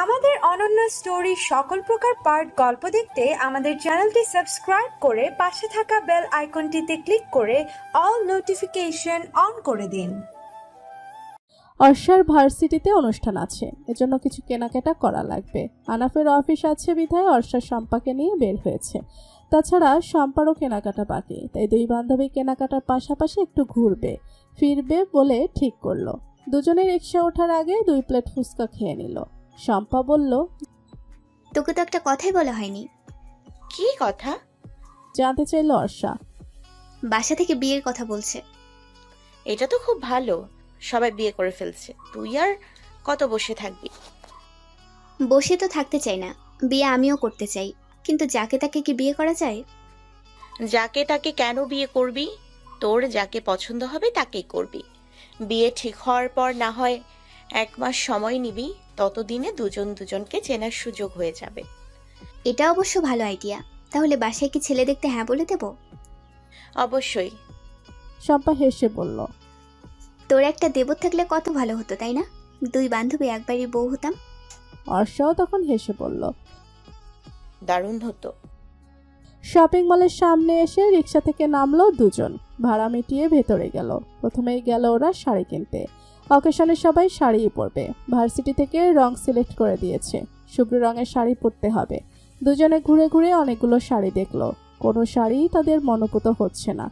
আমাদের অনন্য স্টোরি সকল প্রকার পার্ট গল্প দেখতে আমাদের চ্যানেলটি সাবস্ক্রাইব করে পাশে থাকা বেল আইকনটিতে ক্লিক করে অল নোটিফিকেশন অন করে দিন। অর্ষার ভার্সিটিতে অনুষ্ঠান আছে, এজন্য কিছু কেনাকাটা করা লাগবে। আনাফের অফিস আছে বিধায় অর্ষা শম্পাকে নিয়ে বের হয়েছে। তাছাড়া শম্পারও কেনাকাটা বাকি, তাই দুই বান্ধবী কেনাকাটার পাশাপাশি একটু ঘুরবে ফিরবে বলে ঠিক করলো। দুজনে রিক্সা ওঠার আগে 2 প্লেট ফুচকা খেয়ে নিল। শম্পা বলল, তোকে তো একটা কথাই বলা হয়নি। কি কথা? জানতে চাইল অর্ষা। বাসা থেকে বিয়ের কথা বলছে। এটা তো খুব ভালো, সবাই বিয়ে করে ফেলছে, তুই আর কত বসে থাকবি? বসে তো থাকতে চাই না, বিয়ে আমিও করতে চাই, কিন্তু যাকে তাকে কি বিয়ে করা যায়? যাকে তাকে কেন বিয়ে করবি? তোর যাকে পছন্দ হবে তাকেই করবি। বিয়ে ঠিক হওয়ার পর না হয় 1 মাস সময় নিবি, ততদিনে দুজন দুজনকে চেনার সুযোগ হয়ে যাবে। এটা অবশ্য ভালো আইডিয়া। তাহলে বাসায় কি ছেলে দেখতে হ্যাঁ বলে দেব? অবশ্যই। শম্পা হেসে বলল, তোর একটা দেবর থাকলে কত ভালো হতো, তাই না? 2 বান্ধবী একবারই বউ হতাম। অর্ষাও তখন হেসে বলল, দারুণ হতো। শপিং মলের সামনে এসে রিক্সা থেকে নামলো দুজন। ভাড়া মিটিয়ে ভেতরে গেল। প্রথমেই গেল ওরা শাড়ি কিনতে। অকেশনে সবাই শাড়িই পরবে। ভার্সিটি থেকে রং সিলেক্ট করে দিয়েছে, শুভ্র রঙের শাড়ি পরতে হবে। দুজনে ঘুরে ঘুরে অনেকগুলো শাড়ি দেখলো, কোনো শাড়ি তাদের মনোপুত হচ্ছে না।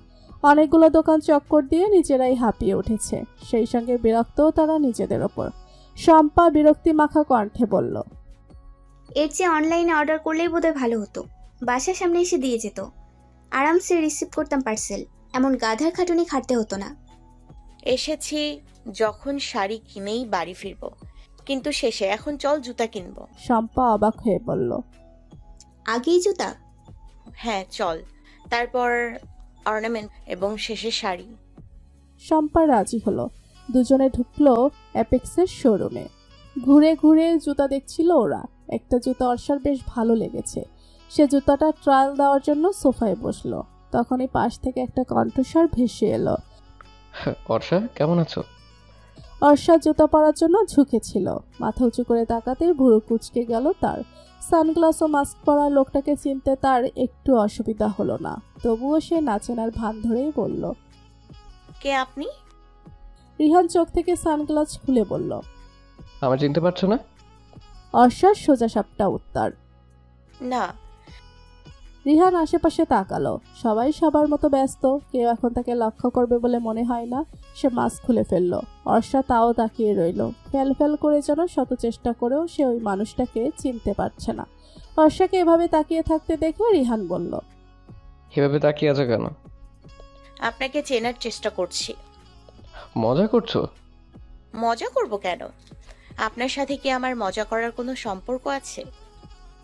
অনেকগুলো দোকান চক্কর দিয়ে নিজেরাই হাঁপিয়ে উঠেছে, সেই সঙ্গে বিরক্তও তারা নিজেদের ওপর। শম্পা বিরক্তি মাখা কণ্ঠে বলল, এর চেয়ে অনলাইনে অর্ডার করলেই বোধহয় ভালো হতো। বাসার সামনে এসে দিয়ে যেত, আরামসে রিসিভ করতাম পার্সেল, এমন গাধার খাটুনি খাটতে হতো না। এসেছি যখন শাড়ি কিনেই বাড়ি ফিরবো, কিন্তু শেষে এখন চল জুতা কিনবো। শম্পা অবাক হয়ে বলল, আগেই জুতা? হ্যাঁ চল, তারপর অর্নামেন্ট এবং শেষে শাড়ি। শম্পা রাজি হলো। দুজনে ঢুকলো অ্যাপেক্সের শোরুমে। ঘুরে ঘুরে জুতা দেখছিল ওরা। একটা জুতা অর্ষার বেশ ভালো লেগেছে। সে জুতাটা ট্রায়াল দেওয়ার জন্য সোফায় বসলো। তখনই পাশ থেকে একটা কণ্ঠস্বর ভেসে এলো, অর্ষা কেমন আছো? অর্ষা জুতা পরার জন্য ঝুঁকেছিল। মাথা উঁচু করে তাকাতেই ভুরু কুঁচকে গেল তার। সানগ্লাস ও মাস্ক পরা লোকটাকে চিনতে তার একটু অসুবিধা হলো না, তবুও সে নাচেনার ভান ধরেই বলল, কে আপনি? রিহান চোখ থেকে সানগ্লাস খুলে বলল, আমার চিনতে পারছো না? অর্ষার সোজা সাপটা উত্তর, না। রিহান আশেপাশে তাকালো। সবাই সবার মতো ব্যস্ত, কেউ এখন তাকে লক্ষ্য করবে বলে মনে হয় না। সে মাস্ক খুলে ফেললো। অর্ষা তাও তাকিয়ে রইল। ফেল ফেল করে যেন শত চেষ্টা করেও সে ওই মানুষটাকে চিনতে পারছে না। অর্ষাকে এভাবে তাকিয়ে থাকতে দেখে রিহান বলল, এভাবে তাকিয়ে আছো কেন? আপনাকে চেনার চেষ্টা করছি। মজা করছো? মজা করব কেন? আপনার সাথে কি আমার মজা করার কোনো সম্পর্ক আছে?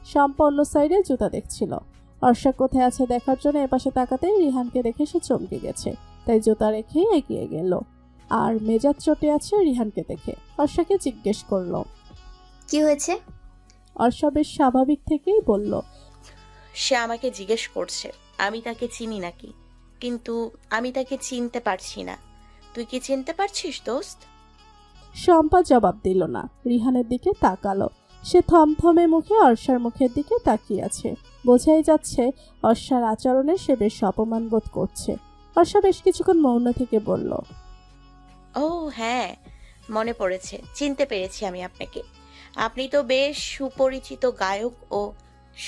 শম্পা অন্য সাইডে জুতা দেখছিল। অর্ষা কোথায় আছে দেখার জন্য এপাশে তাকাতেই রিহানকে দেখে সে চমকে গেছে, তাই জুতা রেখে এগিয়ে গেল। আর মেজাজ চটে আছে রিহানকে দেখে। অর্ষাকে জিজ্ঞেস করলো, কি হয়েছে? অর্ষা বেশ স্বাভাবিক থেকেই বলল, সে আমাকে জিজ্ঞেস করছে আমি তাকে চিনি নাকি, কিন্তু আমি তাকে চিনতে পারছি না। তুই কি চিনতে পারছিস দোস্ত? শম্পা জবাব দিল না, রিহানের দিকে তাকালো। সে থমথমে মুখে অর্ষার মুখের দিকে তাকিয়ে আছে। বোঝাই যাচ্ছে অর্ষার আচরণে সে বেশ অপমান বোধ করছে। অর্ষা বেশ কিছুক্ষণ মৌন থেকে বলল, ও হ্যাঁ, মনে পড়েছে, চিনতে পেরেছি আমি আপনাকে। আপনি তো বেশ সুপরিচিত গায়ক ও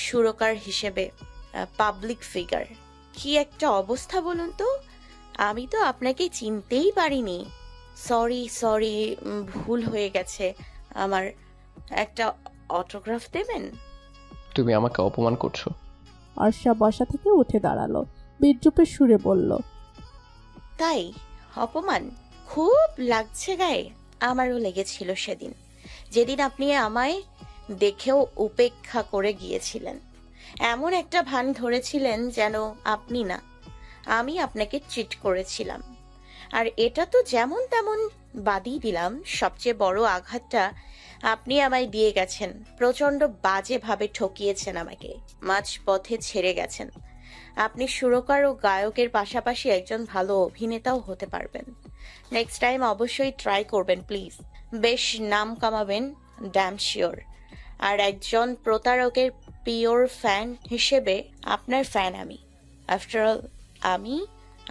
সুরকার হিসেবে পাবলিক ফিগার। কি একটা অবস্থা বলুন তো, আমি তো আপনাকে চিনতেই পারিনি। সরি সরি, ভুল হয়ে গেছে আমার। একটা অটোগ্রাফ দেবেন? তুমি আমাকে অপমান করছো। অর্ষা বসা থেকে উঠে দাঁড়ালো, বিদ্রুপের সুরে বলল, তাই? অপমান খুব লাগছে গায়ে? আমারও লেগেছিল সেদিন, যেদিন আপনি আমায় দেখেও উপেক্ষা করে গিয়েছিলেন। এমন একটা ভান ধরেছিলেন যেন আপনি না, আমি আপনাকে চিট করেছিলাম। আর এটা তো যেমন তেমন বাদই দিলাম, সবচেয়ে বড় আঘাতটা আপনি আমায় দিয়ে গেছেন। প্রচন্ড বাজেভাবে ঠকিয়েছেন আমাকে, মাঝ পথে ছেড়ে গেছেন। আপনি সুরকার ও গায়কের পাশাপাশি একজন ভালো অভিনেতাও হতে পারবেন। নেক্সট টাইম অবশ্যই ট্রাই করবেন প্লিজ। বেশ নাম কামাবেন, ড্যাম শিওর। আর একজন প্রতারকের পিওর ফ্যান হিসেবে আপনার ফ্যান আমি। আফটার অল আমি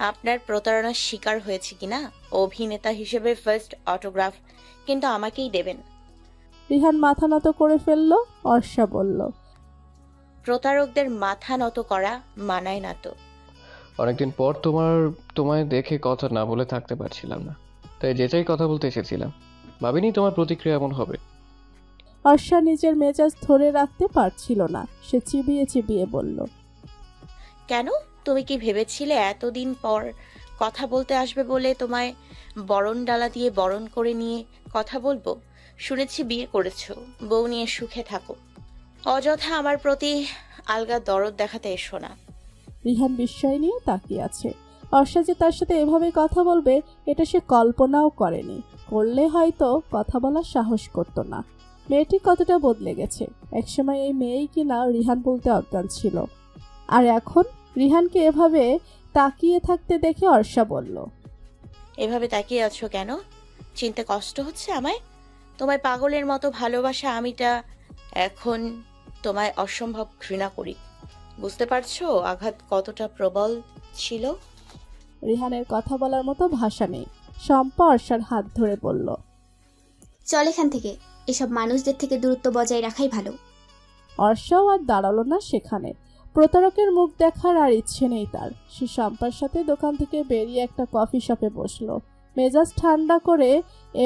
আপনার প্রতারণার শিকার হয়েছি কিনা, অভিনেতা হিসেবে ফার্স্ট অটোগ্রাফ কিন্তু আমাকেই দেবেন। রিহান মাথা নত করে ফেলল। অর্ষা বলল, প্রতারকদের মাথা নত করা মানায় না তো। অনেকদিন পর তোমায় দেখে কথা না বলে থাকতে পারছিলাম না, তাই যেটাই কথা বলতে এসেছিলাম। ভাবিনি তোমার প্রতিক্রিয়া এমন হবে। অর্ষা নিজের মেজাজ ধরে রাখতে পারছিল না, সে চিবিয়ে চিবিয়ে বলল, কেন? তুমি কি ভেবেছিলে এতদিন পর কথা বলতে আসবে বলে তোমায় বরণ ডালা দিয়ে বরণ করে নিয়ে কথা বলবো? শুনেছি বিয়ে করেছো, বউ নিয়ে সুখে থাকো। অযথা আমার প্রতি আলগা দরদ দেখাতে এসো না। রিহান বিস্ময় নিয়ে তাকিয়ে আছে। অর্ষা যে তার সাথে এভাবে কথা বলবে এটা সে কল্পনাও করেনি। করলে হয়তো কথা বলার সাহস করত না। মেয়েটি কতটা বদলে গেছে। একসময় এই মেয়েই কিনা রিহান বলতে অজ্ঞান ছিল, আর এখন রিহানকে এভাবে তাকিয়ে থাকতে দেখে অর্ষা বলল, এভাবে তাকিয়ে আছো কেন? চিনতে কষ্ট হচ্ছে আমায়? তোমায় পাগলের মতো ভালোবাসা আমিটা এখন তোমায় অসম্ভব ঘৃণা করি। বুঝতে পারছো আঘাত কতটা প্রবল ছিল? রিহানের কথা বলার মতো ভাষা নেই। শম্পা অর্ষার হাত ধরে বলল, চল এখান থেকে, এসব মানুষদের থেকে দূরত্ব বজায় রাখাই ভালো। অর্ষাও আর দাঁড়ালো না সেখানে। প্রতারকের মুখ দেখার আর ইচ্ছে নেই তার। সে শম্পার সাথে দোকান থেকে বেরিয়ে একটা কফি শপে বসলো, মেজাজ ঠান্ডা করে।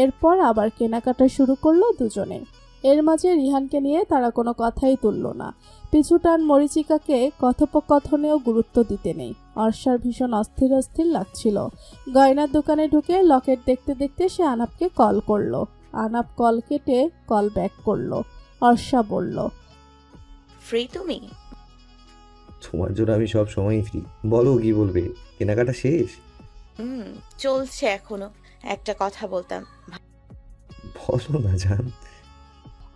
এরপর আবার কেনাকাটা শুরু করলো দুজনে। এর মাঝে রিহানকে নিয়ে তারা কোনো কথাই তুলল না। পিছুটান মরিচিকাকে কথোপকথনেও গুরুত্ব দিতে নেই। অর্ষার ভীষণ অস্থির অস্থির লাগছিল। গয়নার দোকানে ঢুকে লকেট দেখতে দেখতে সে আনাপকে কল করলো। আনাপ কল কেটে কল ব্যাক করলো। অর্ষা বলল, ফ্রি তুমি? তোমার জন্য আমি সব সময়ই ফ্রি। বলো কি বলবে? কেনাকাটা শেষ? চলছে এখনো। একটা কথা বলতাম। বলো না জান।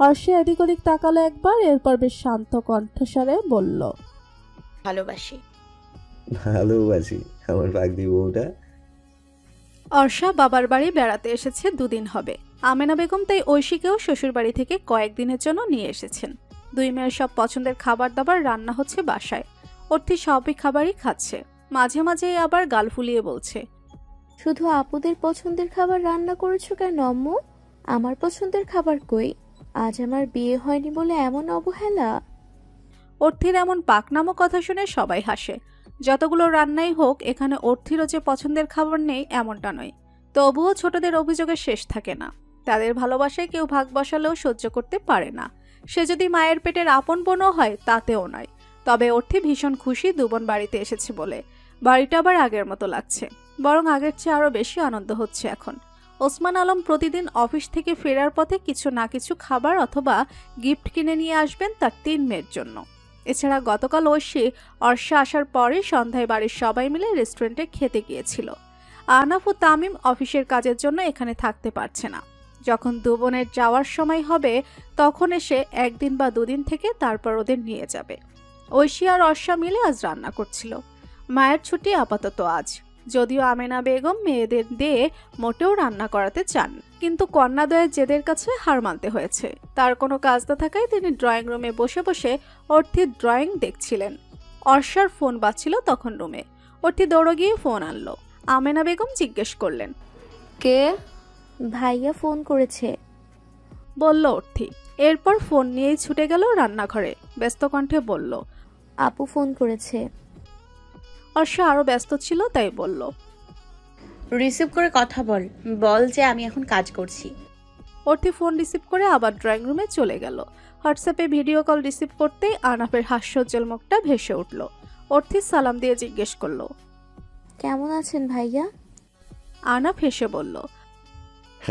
অর্ষা এদিক ওদিক তাকালো একবার, এরপর বেশ শান্ত কণ্ঠস্বরে বলল, ভালোবাসি। ভালোবাসি আমার পাগলি বউটা। অর্ষা বাবার বাড়ি বেড়াতে এসেছে, দুদিন হবে। আমেনা বেগম তাই ঐশীকেও শ্বশুর বাড়ি থেকে কয়েকদিনের জন্য নিয়ে এসেছেন। দুই মেয়ের সব পছন্দের খাবার দাবার রান্না হচ্ছে বাসায়। অর্থি সবই খাবারই খাচ্ছে, মাঝে মাঝে আবার গাল ফুলিয়ে বলছে, শুধু আপুদের পছন্দের খাবার রান্না করেছো কেন আম্মু? আমার পছন্দের খাবার কই? আজ আমার বিয়ে হয়নি বলে এমন অবহেলা? অর্থির এমন পাকনামো কথা শুনে সবাই হাসে। যতগুলো রান্নাই হোক, এখানে অর্থিরও যে পছন্দের খাবার নেই এমনটা নয়। তবুও ছোটদের অভিযোগের শেষ থাকে না। তাদের ভালোবাসায় কেউ ভাগ বসালেও সহ্য করতে পারে না। সে যদি মায়ের পেটের আপন বোনও হয় তাতেও নয়। তবে অর্থি ভীষণ খুশি দুবোন বাড়িতে এসেছে বলে। বাড়িটা আবার আগের মতো লাগছে, বরং আগের চেয়ে আরও বেশি আনন্দ হচ্ছে এখন। ওসমান আলম প্রতিদিন অফিস থেকে ফেরার পথে কিছু না কিছু খাবার অথবা গিফট কিনে নিয়ে আসবেন তার 3 মেয়ের জন্য। এছাড়া গতকাল ঐশী অর্ষা আসার পরে সন্ধ্যায় বাড়ির সবাই মিলে রেস্টুরেন্টে খেতে গিয়েছিল। আনাফ ও তামিম অফিসের কাজের জন্য এখানে থাকতে পারছে না। যখন দুবোনের যাওয়ার সময় হবে তখন এসে 1 দিন বা 2 দিন থেকে তারপর ওদের নিয়ে যাবে। ঐশী আর অর্ষা মিলে আজ রান্না করছিল। মায়ের ছুটি আপাতত আজ, যদিও আমেনা বেগম মেয়েদের দিয়ে মোটেও রান্না করাতে চান, কিন্তু কন্যাদয়ের জেদের কাছে হার মানতে হয়েছে। তার কোনো কাজ না থাকায় তিনি ড্রয়িং রুমে বসে বসে অর্থির ড্রয়িং দেখছিলেন। অর্ষার ফোন বাজছিল তখন রুমে। অর্থি দৌড়ে গিয়ে ফোন আনলো। আমেনা বেগম জিজ্ঞেস করলেন, কে? ভাইয়া ফোন করেছে, বলল অর্থি। এরপর ফোন নিয়েই ছুটে গেল রান্নাঘরে। ব্যস্ত কণ্ঠে বলল, আপু ফোন করেছে। অর্ষা আরো ব্যস্ত ছিল তাই বলল, রিসিভ করে কথা বল, বল যে আমি এখন কাজ করছি। অর্থি ফোন রিসিভ করে আবার ড্রয়িং রুমে চলে গেল। হোয়াটসঅ্যাপে ভিডিও কল রিসিভ করতেই আনাফের হাস্যোজ্জ্বল মুখটা ভেসে উঠল। অর্থি সালাম দিয়ে জিজ্ঞেস করলো, কেমন আছেন ভাইয়া? আনাফ হেসে বলল,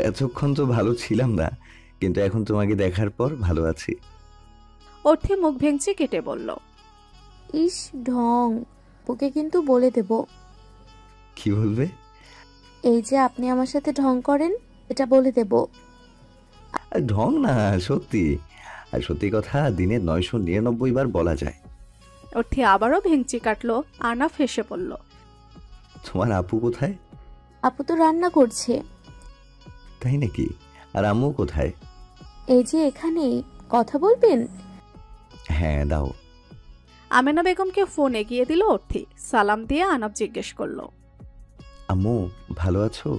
এতক্ষণ তো ভালো ছিলাম না, কিন্তু এখন তোমাকে দেখার পর ভালো আছি। অর্থি মুখ ভেঙচি কেটে বলল, ইস ঢং, ওকে কিন্তু বলে দেব। কি বলবে? এই যে আপনি আমার সাথে ঢং করেন, এটা বলে দেব। ঢং না, সত্যি। আর সত্যি কথা দিনে 999 বার বলা যায়। অর্থি আবারও ভেঙচি কাটলো। আনাফ হেসে বলল, তোমার আপু কোথায়? আপু তো রান্না করছে। তাই নাকি? আর আম্মু কোথায়? এই যে এখানে, কথা বলবেন? হ্যাঁ দাও। আমেনা বেগমকে ফোন এগিয়ে দিল অর্থি। সালাম দিয়ে আনাব জিজ্ঞেস করলো, আম্মু ভালো আছো?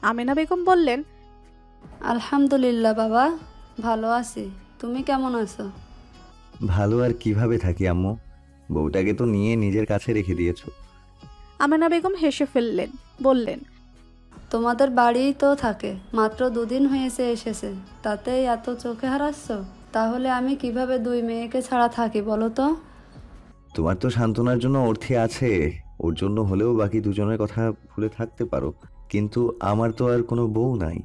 আমেনা বেগম বললেন, আলহামদুলিল্লাহ বাবা, ভালো আছি। তুমি কেমন আছো? ভালো আর কিভাবে থাকি আম্মু, বউটাকে তো নিয়ে নিজের কাছে রেখে দিয়েছো। আমেনা বেগম হেসে ফেললেন, বললেন, তোমাদের বাড়িই তো থাকে, মাত্র 2 দিন হয়েছে এসেছে, তাতেই এত চোখে হারাচ্ছ? তাহলে আমি কিভাবে 2 মেয়েকে ছাড়া থাকি বলো তো? তোমার তো সান্ত্বনার জন্য অর্থী আছে, ওর জন্য হলেও বাকি দুজনের কথা ভুলে থাকতে পারো, কিন্তু আমার তো আর কোনো বউ নাই।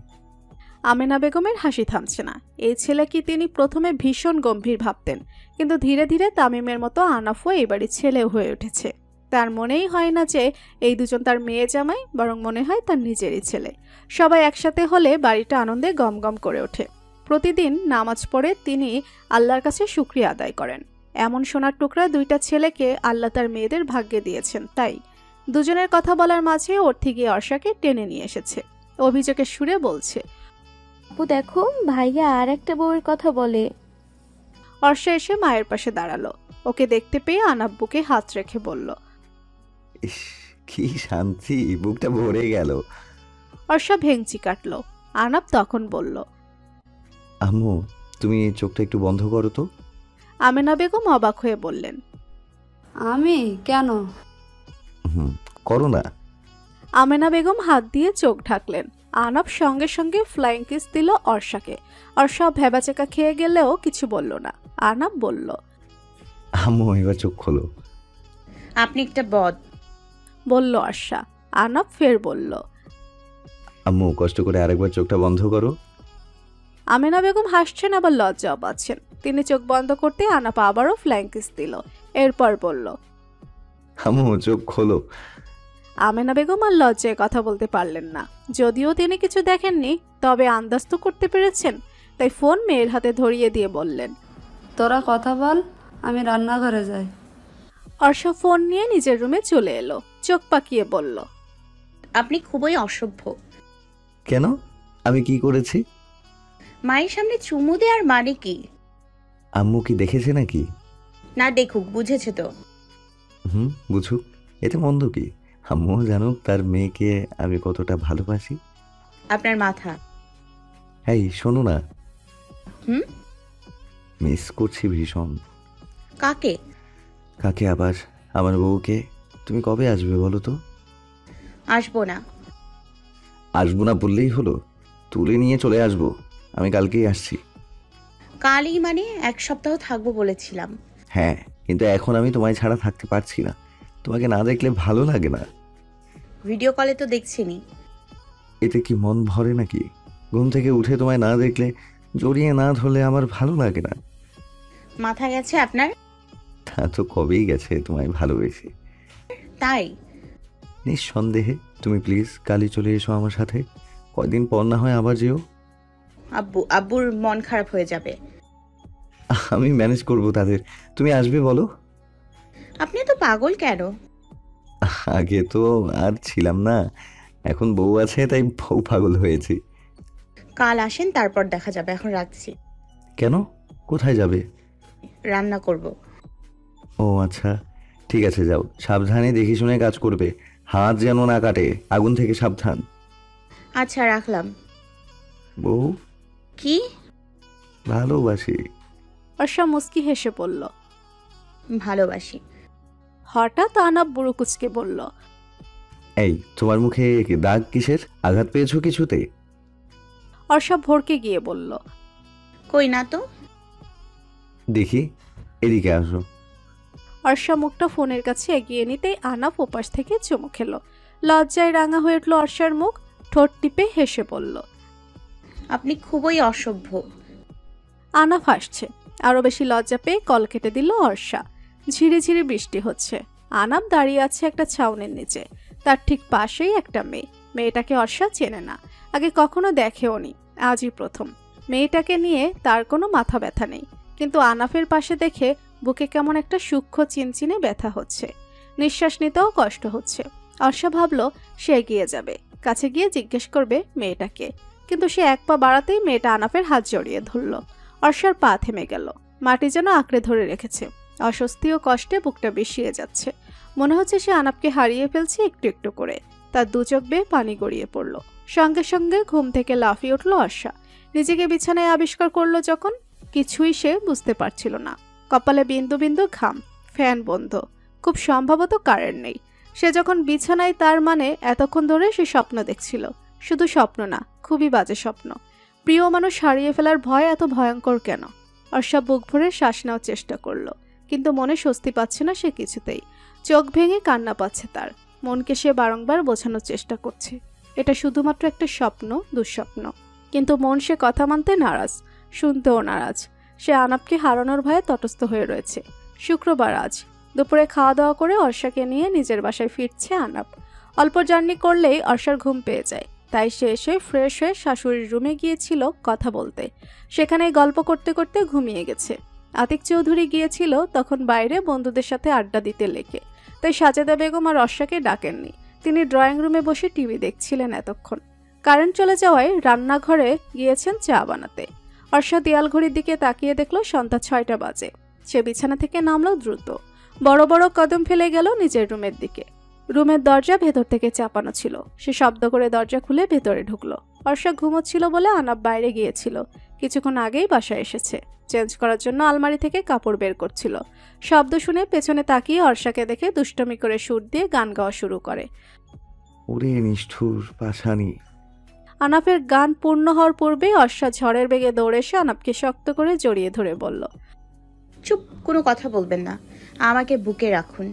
আমেনা বেগমের হাসি থামছে না। এই ছেলে কি তিনি প্রথমে ভীষণ গম্ভীর ভাবতেন, কিন্তু ধীরে ধীরে তামিমের মতো আনাফও এই বাড়ির ছেলে হয়ে উঠেছে। তার মনেই হয় না যে এই দুজন তার মেয়ে জামাই, বরং মনে হয় তার নিজেরই ছেলে। সবাই একসাথে হলে বাড়িটা আনন্দে গমগম করে ওঠে। প্রতিদিন নামাজ পড়ে তিনি আল্লাহর কাছে শুকরিয়া আদায় করেন। এমন সোনার টুকরা 2টা ছেলেকে আল্লাহ তার মেয়েদের ভাগ্যে দিয়েছেন। তাই দুজনের কথা বলার মাঝে অর্থি গিয়ে অর্ষাকে টেনে নিয়ে এসেছে। অভিযোগের সুরে বলছে, আপু দেখো, ভাইয়া আর একটা বউয়ের কথা বলে। অর্ষা এসে মায়ের পাশে দাঁড়ালো। ওকে দেখতে পেয়ে আনাব বুকে হাত রেখে বলল, ইস কি শান্তি, বুকটা ভরে গেল। অর্ষা ভেঙচি কাটলো। আনাব তখন বলল, আম্মু তুমি চোখটা একটু বন্ধ করো তো। আমেনা বেগম অবাক হয়ে বললেন, আমি কেন? করো না। আমেনা বেগম হাত দিয়ে চোখ ঢাকলেন। আনাব সঙ্গে সঙ্গে ফ্লাইং কিস দিল অর্ষাকে। অর্ষা ভেবাচেকা খেয়ে গেলেও কিছু বলল না। আনাব বলল, আম্মু এবার চোখ খোলো। আপনি একটা বদ, বলল অর্ষা। আনাব ফের বলল, আম্মু কষ্ট করে আরেকবার চোখটা বন্ধ করো। আমেনা বেগম হাসছেন, আবার লজ্জাও পাচ্ছেন। তিনি চোখ বন্ধ করতে আনাপ আবারও ফ্লাইং কিস দিল। এরপর বলল, আম্মু চোখ খোলো। আমেনা বেগম আর লজ্জায় কথা বলতে পারলেন না। যদিও তিনি কিছু দেখেননি, তবে আন্দাজ তো করতে পেরেছেন। তাই ফোন মেয়ের হাতে ধরিয়ে দিয়ে বললেন, তোরা কথা বল, আমি রান্নাঘরে যাই। অর্ষা ফোন নিয়ে নিজের রুমে চলে এলো। চোখ পাকিয়ে বলল, আপনি খুবই অসভ্য। কেন? আমি কি করেছি? মায়ের সামনে চুমু দেওয়ার মানে কি? আম্মু কি দেখেছে নাকি? না দেখুক, বুঝেছে তো। বুঝুক, এতে মন্দ কি? আম্মু জানুক তার মেয়েকে আমি কতটা ভালোবাসি। আপনার মাথা। এই শোনো না, মিস করছি ভীষণ। কাকে? কাকে আবার? আমার বউকে। তুমি কবে আসবে বলো তো? আসবো না। আসবো না বললেই হলো? তুলে নিয়ে চলে আসবো। আমি কালকেই আসছি। কালই মানে 1 সপ্তাহ থাকবো বলেছিলাম। হ্যাঁ, কিন্তু এখন আমি তোমায় ছাড়া থাকতে পারছি না। তোমাকে না দেখলে ভালো লাগে না। ভিডিও কলে তো দেখছিনি। এতে কি মন ভরে নাকি? ঘুম থেকে উঠে তোমায় না দেখলে, জড়িয়ে না ধরলে আমার ভালো লাগে না। মাথা গেছে আপনার? তা তো কবেই গেছে তোমায় ভালোবেসে। তাই? নিঃসন্দেহে। তুমি প্লিজ কালই চলে এসো আমার সাথে। কয়দিন পর না হয় আবার যেও। আব্বুর মন খারাপ হয়ে যাবে। আমি ম্যানেজ করব তাদের। তুমি আসবে বলো? আপনি তো পাগল কেন? আগে তো আর ছিলাম না, এখন বউ আছে তাই বউ পাগল হয়েছি। কাল আসেন, তারপর দেখা যাবে। এখন রাখছি। কেন? কোথায় যাবে? রান্না করব। ও আচ্ছা, ঠিক আছে যাও। সাবধানে দেখে শুনে কাজ করবে, হাত যেন না কাটে। আগুন থেকে সাবধান। আচ্ছা রাখলাম। বউ কি? ভালোবাসি। অর্ষা মুস্কি হেসে বলল, ভালোবাসি। হঠাৎ আনাব বুড়ো কুচকে বলল, এই তোমার মুখে দাগ কিসের? আঘাত পেয়েছো কিছুতে? অর্ষা ভরকে গিয়ে বলল, কই না তো। দেখি, এদিকে আসো। অর্ষা মুখটা ফোনের কাছে এগিয়ে নিতেই আনাব ওপাশ থেকে চুমু খেলো। লজ্জায় রাঙা হয়ে উঠল অর্ষার মুখ। ঠোঁট টিপে হেসে বলল, আপনি খুবই অসভ্য। আনাব হাসছে। আরো বেশি লজ্জা পেয়ে কল কেটে দিল অর্ষা। ঝিরি ঝিরি বৃষ্টি হচ্ছে। আনাব দাঁড়িয়ে আছে একটা ছাউনির নিচে। তার ঠিক পাশেই একটা মেয়ে। মেয়েটাকে অর্ষা চেনে না, আগে কখনো দেখেওনি, আজই প্রথম। মেয়েটাকে নিয়ে তার কোনো মাথা ব্যথা নেই, কিন্তু আনাফের পাশে দেখে বুকে কেমন একটা সূক্ষ্ম চিনচিনে ব্যথা হচ্ছে। নিঃশ্বাস নিতেও কষ্ট হচ্ছে। অর্ষা ভাবল সে এগিয়ে যাবে, কাছে গিয়ে জিজ্ঞেস করবে মেয়েটাকে, কিন্তু সে এক পা বাড়াতেই মেয়েটা আনাফের হাত জড়িয়ে ধরল। অর্ষার পা থেমে গেল, মাটি যেন আঁকড়ে ধরে রেখেছে। অস্বস্তি ও কষ্টে বুকটা বিষিয়ে যাচ্ছে। মনে হচ্ছে সে আনাফকে হারিয়ে ফেলছে একটু একটু করে। তার দু চোখ বেয়ে পানি গড়িয়ে পড়ল। সঙ্গে সঙ্গে ঘুম থেকে লাফিয়ে উঠল অর্ষা। নিজেকে বিছানায় আবিষ্কার করলো যখন, কিছুই সে বুঝতে পারছিল না। কপালে বিন্দু বিন্দু ঘাম, ফ্যান বন্ধ, খুব সম্ভবত কারেন্ট নেই। সে যখন বিছানায়, তার মানে এতক্ষণ ধরে সে স্বপ্ন দেখছিল। শুধু স্বপ্ন না, খুবই বাজে স্বপ্ন। প্রিয় মানুষ হারিয়ে ফেলার ভয় এত ভয়ঙ্কর কেন? অর্ষা বুক ভরে শ্বাস নেওয়ার চেষ্টা করলো, কিন্তু মনে স্বস্তি পাচ্ছে না সে কিছুতেই। চোখ ভেঙে কান্না পাচ্ছে তার। মনকে সে বারংবার বোঝানোর চেষ্টা করছে এটা শুধুমাত্র একটা স্বপ্ন, দুঃস্বপ্ন। কিন্তু মন সে কথা মানতে নারাজ, শুনতেও নারাজ। সে আনাপকে হারানোর ভয়ে তটস্থ হয়ে রয়েছে। শুক্রবার আজ দুপুরে খাওয়া দাওয়া করে অর্ষাকে নিয়ে নিজের বাসায় ফিরছে আনাপ। অল্প জার্নি করলেই অর্ষার ঘুম পেয়ে যায়, তাই সে এসে ফ্রেশ হয়ে শাশুড়ির রুমে গিয়েছিল কথা বলতে। সেখানে গল্প করতে করতে ঘুমিয়ে গেছে। আতিক চৌধুরী গিয়েছিল তখন বাইরে বন্ধুদের সাথে আড্ডা দিতে লেগে, তাই সাজেদা বেগম আর অর্ষাকে ডাকেননি। তিনি ড্রয়িং রুমে বসে টিভি দেখছিলেন এতক্ষণ। কারেন্ট চলে যাওয়ায় রান্নাঘরে গিয়েছেন চা বানাতে। অর্ষা দেয়াল ঘড়ির দিকে তাকিয়ে দেখল সন্ধ্যা 6টা বাজে। সে বিছানা থেকে নামলো দ্রুত, বড় বড় কদম ফেলে গেল নিজের রুমের দিকে। রুমের দরজা ভেতর থেকে চাপানো ছিল। সে শব্দ করে দরজা খুলে ভেতরে ঢুকলো। অর্ষা ঘুমোচ্ছিল বলে আনাপ বাইরে গিয়েছিল, কিছুক্ষণ আগেই বাসায় এসেছে। চেঞ্জ করার জন্য আলমারি থেকে কাপড় বের করছিল। শব্দ শুনে পেছনে তাকিয়ে অর্ষাকে দেখে দুষ্টমি করে সুর দিয়ে গান গাওয়া শুরু করে। ওরে নিষ্ঠুর পাশানি। আনাপের গান পূর্ণ হওয়ার পূর্বেই অর্ষা ঝড়ের বেগে দৌড়ে এসে আনাপকে শক্ত করে জড়িয়ে ধরে বলল, চুপ, কোনো কথা বলবেন না, আমাকে বুকে রাখুন।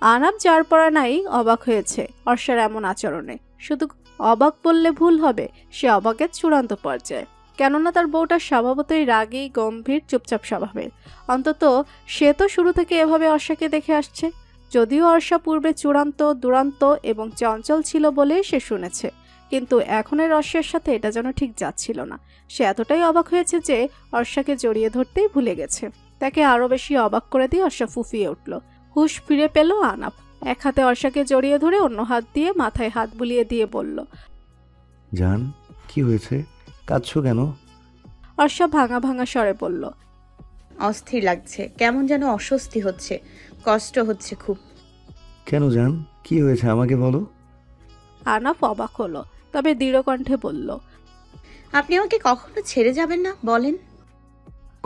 আনাপ যার পড়া নাই অবাক হয়েছে অর্ষার এমন আচরণে। শুধু অবাক বললে ভুল হবে, সে অবাকের চূড়ান্ত পর্যায়ে। কেননা তার বউটা স্বভাবতই রাগী, গম্ভীর, চুপচাপ স্বভাবের। অন্তত সে তো শুরু থেকে এভাবে অর্ষাকে দেখে আসছে। যদিও অর্ষা পূর্বে চূড়ান্ত, দুরান্ত এবং চঞ্চল ছিল বলে সে শুনেছে, কিন্তু এখনের অর্ষার সাথে এটা যেন ঠিক যাচ্ছিল না। সে এতটাই অবাক হয়েছে যে অর্ষাকে জড়িয়ে ধরতেই ভুলে গেছে। তাকে আরো বেশি অবাক করে দিয়ে অর্ষা ফুফিয়ে উঠল। হুশ ফিরে পেল আনাপ। এক হাতে অর্ষাকে জড়িয়ে ধরে অন্য হাত দিয়ে মাথায় হাত বুলিয়ে দিয়ে বলল, জান, কি হয়েছে? কাঁদছো কেন? অর্ষা ভাঙা ভাঙা স্বরে বলল, অস্থির লাগছে, কেমন যেন অস্বস্তি হচ্ছে, কষ্ট হচ্ছে খুব। কেন জান, কি হয়েছে আমাকে বলো। আনাপ অবাক হলো, তবে দৃঢ় কণ্ঠে বলল, আপনি আমাকে কখনো ছেড়ে যাবেন না, বলেন।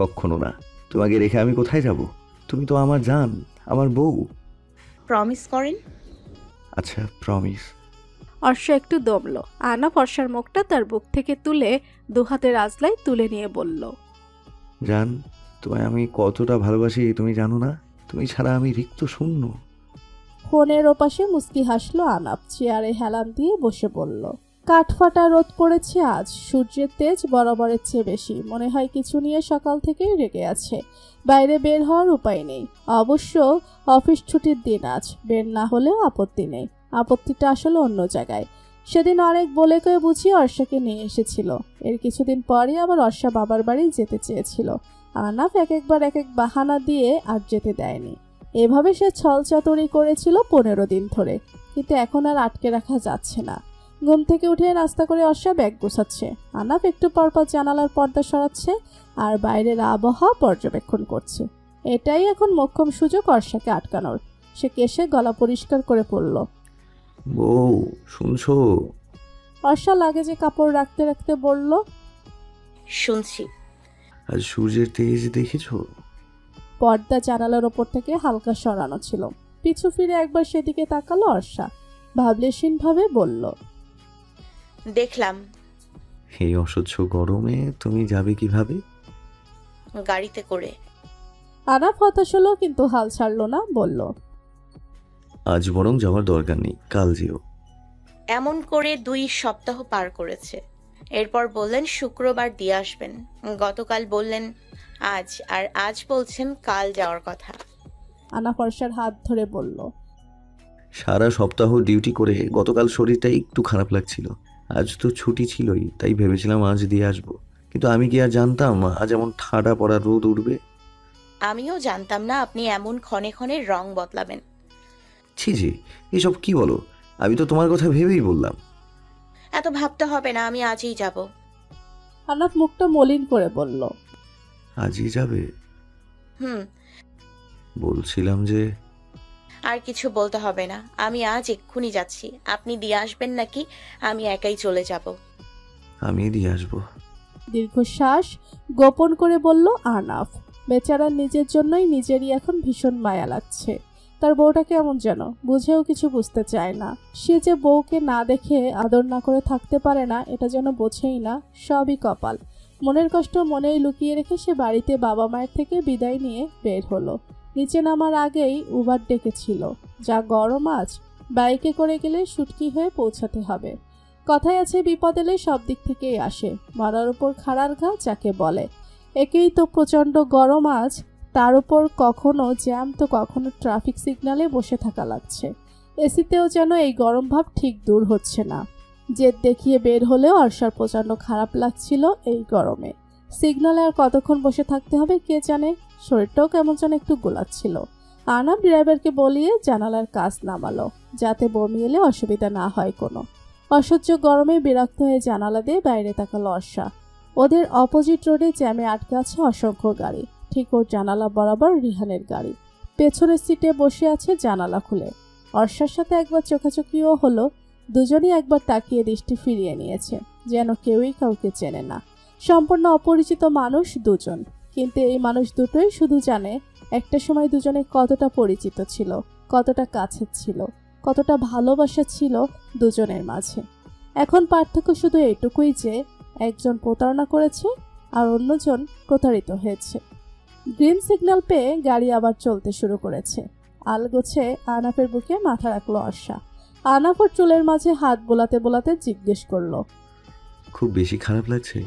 কখনো না। তোমাকে রেখে আমি কোথায় যাব? তুমি তো আমার জান, আমার বউ। প্রমিস করেন। আচ্ছা, প্রমিস। অর্ষা একটু দমলো। আনাপ অর্ষার মুখটা তার বুক থেকে তুলে দুহাতের আজলাই তুলে নিয়ে বলল, জান, তোমায় আমি কতটা ভালোবাসি তুমি জানো না? তুমি ছাড়া আমি রিক্ত শূন্য। ফোনের ওপাশে মুস্কি হাসলো আনাপ। চেয়ারে হেলান দিয়ে বসে বলল, কাঠফাটা রোদ পড়েছে আজ। সূর্যের তেজ বরাবরের চেয়ে বেশি। মনে হয় কিছু নিয়ে সকাল থেকেই রেগে আছে। বাইরে বের হওয়ার উপায় নেই। অবশ্য অফিস ছুটির দিন আজ, বের না হলেও আপত্তি নেই। আপত্তিটা আসলে অন্য জায়গায়। সেদিন অনেক বলে কয়ে বুঝিয়ে অর্ষাকে নিয়ে এসেছিল। এর কিছুদিন পরই আবার অর্ষা বাবার বাড়ি যেতে চেয়েছিল। আনাপ এক একবার এক এক বাহানা দিয়ে আর যেতে দেয়নি। এভাবে সে ছলচাতুরি করেছিল 15 দিন ধরে, কিন্তু এখন আর আটকে রাখা যাচ্ছে না। ঘুম থেকে উঠে নাস্তা করে অর্ষা ব্যাগ গোছাচ্ছে। আনাপ একটু পরপর জানালার পর্দা সরাচ্ছে আর বাইরের আবহাওয়া পর্যবেক্ষণ করছে। এটাই এখন মোক্ষম সুযোগ অর্ষাকে আটকানোর। সে কেশে গলা পরিষ্কার করে পড়ল, বউ শুনছো? অর্ষা লাগেজে কাপড় রাখতে রাখতে বলল, শুনছি। আজ সূর্যের তেজ দেখেছো? পর্দা জানালার ওপর থেকে হালকা সরানো ছিল। পিছু ফিরে একবার সেদিকে তাকালো অর্ষা। ভাবলেশীন ভাবে বলল, দেখলাম। এই অসহ্য গরমে তুমি যাবে কিভাবে? গাড়িতে করে। আনাপ হতাশ হলো, কিন্তু হাল ছাড়লো না। বলল, আজ বরং যাওয়ার দরকার নেই, কাল যেও। এমন করে 2 সপ্তাহ পার করেছে। এরপর বললেন শুক্রবার দিয়ে আসবেন। গতকাল বললেন আজ, আর আজ বলছেন কাল যাওয়ার কথা। আনাপ অর্ষার হাত ধরে বলল, সারা সপ্তাহ ডিউটি করে গতকাল শরীরটা একটু খারাপ লাগছিল। আজ তো ছুটি ছিলই, তাই ভেবেছিলাম আজ দিয়ে আসবো। কিন্তু আমি কি আর জানতাম আজ এমন ঠাডা পড়া রোদ উঠবে? আমিও জানতাম না আপনি এমন ক্ষণে ক্ষণে রং বদলাবেন। ছি ছি, এসব কি বলো? আমি তো তোমার কথা ভেবেই বললাম। এত ভাবতে হবে না, আমি আজই যাব। আহনাফ মুখটা মলিন করে বলল, আজই যাবে? হুম। বলছিলাম যে আর কিছু বলতে হবে না, আমি আজ এক্ষুনি যাচ্ছি। আপনি দিয়ে আসবেন নাকি আমি একাই চলে যাব? আমি দিয়ে আসবো। দীর্ঘশ্বাস গোপন করে বলল আহনাফ। বেচারার নিজের জন্যই নিজেরই এখন ভীষণ মায়া লাগছে। তার বউটা কেমন যেন, বুঝেও কিছু বুঝতে চায় না। সে যে বউকে না দেখে আদর না করে থাকতে পারে না, এটা যেন বোঝেই না। সবই কপাল। মনের কষ্ট মনেই লুকিয়ে রেখে সে বাড়িতে বাবা মায়ের থেকে বিদায় নিয়ে বের হলো। নিচে নামার আগেই উবার ডেকেছিল। যা গরম আজ, বাইকে করে গেলে শুটকি হয়ে পৌঁছাতে হবে। কথায় আছে বিপদ এলে সব দিক থেকেই আসে, মরার উপর খাড়ার ঘা যাকে বলে। একেই তো প্রচণ্ড গরম আজ, তার উপর কখনো জ্যাম তো কখনো ট্রাফিক সিগন্যালে বসে থাকা লাগছে। এসিতেও যেন এই গরম ভাব ঠিক দূর হচ্ছে না। জেদ দেখিয়ে বের হলেও অর্ষার প্রচণ্ড খারাপ লাগছিল এই গরমে। সিগন্যালে আর কতক্ষণ বসে থাকতে হবে কে জানে। শরীরটাও কেমন যেন একটু গোলাচ্ছিল। আহনাফ ড্রাইভারকে বলিয়ে জানালার কাজ নামালো, যাতে বমি এলে অসুবিধা না হয় কোনো। অসহ্য গরমে বিরক্ত হয়ে জানালা দিয়ে বাইরে তাকালো অর্ষা। ওদের অপোজিট রোডে জ্যামে আটকে আছে অসংখ্য গাড়ি। ঠিক ওর জানালা বরাবর রিহানের গাড়ি। পেছনের সিটে বসে আছে জানালা খুলে। অর্ষার সাথে একবার চোখাচোখিও হলো। দুজনই একবার তাকিয়ে দৃষ্টি ফিরিয়ে নিয়েছে, যেন কেউই কাউকে চেনে না। সম্পূর্ণ অপরিচিত মানুষ দুজন, কিন্তু এই মানুষ দুটোই শুধু জানে একটা সময় দুজনে কতটা পরিচিত ছিল, কতটা কাছের ছিল, কতটা ভালোবাসা ছিল দুজনের মাঝে। এখন পার্থক্য শুধু এইটুকুই যে একজন প্রতারণা করেছে আর অন্যজন প্রতারিত হয়েছে। গ্রিন সিগন্যাল পেয়ে গাড়ি আবার চলতে শুরু করেছে। আলগোছে আহনাফের বুকে মাথা রাখলো অর্ষা। আহনাফ ওর চুলের মাঝে হাত বোলাতে বোলাতে জিজ্ঞেস করলো, খুব বেশি খারাপ লাগছে?